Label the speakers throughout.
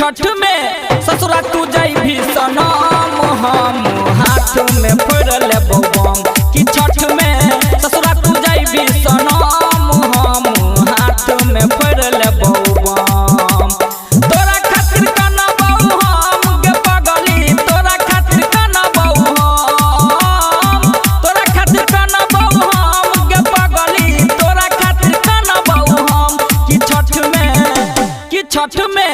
Speaker 1: छठ में ससुरा तू जाइबी सनम हम हाथ में फोड़ लेबो बम कि छठ में ससुरा तू जाइबी सनम हम हाथ में फोड़ लेबो बम तोरा खातिर कनबौ हम गे पगली तोरा खातिर कनबौ हम तोरा खातिर कनबौ हम गे पगली तोरा खातिर कनबौ हम कि छठ में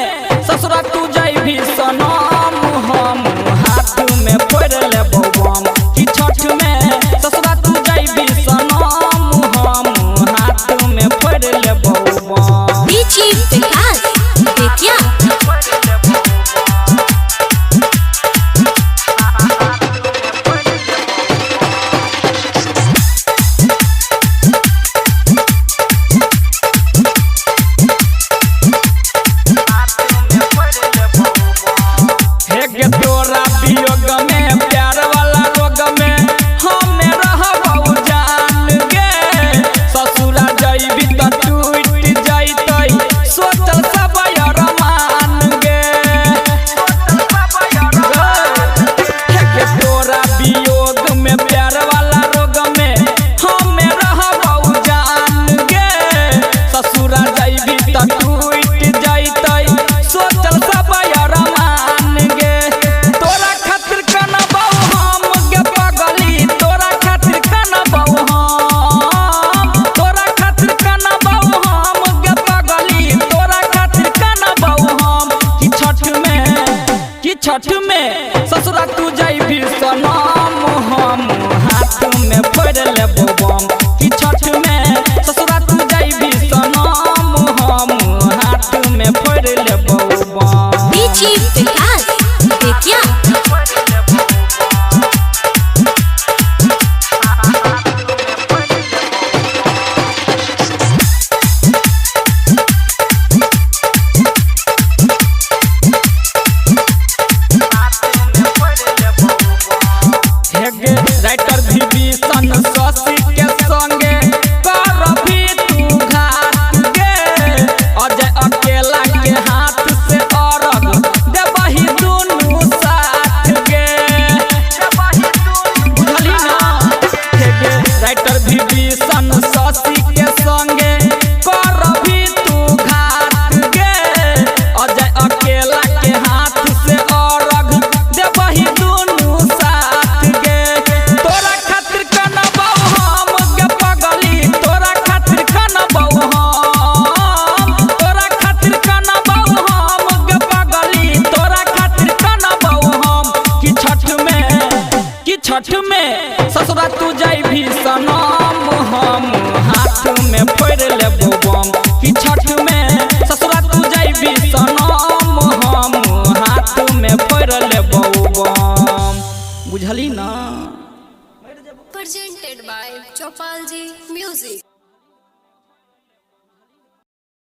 Speaker 1: ससुरा तू जाइबी सनम हम हाथ में फोड़ लेबो बम कि छठ में ससुरा तू जाइबी सनम हम हाथ में फोड़ लेबो बम।
Speaker 2: बीची विकास बेतिया
Speaker 1: तोरा वियोग में प्यार वाला रोग में हम रहबौ जान गे ससुरा जाइबी त टूट जाइतै सोचल सब अरमान गे तोरा वियोग में प्यार वाला रोग में हम रहबौ जान गे ससुरा जाइबी त टूट जाइतै सोचल सब अरमान गे तोरा खातिर कनबौ हम गे पगली तोरा खातिर कनबौ हम तोरा खातिर कनबौ हम गे पगली तोरा खातिर कनबौ हम कि छठ में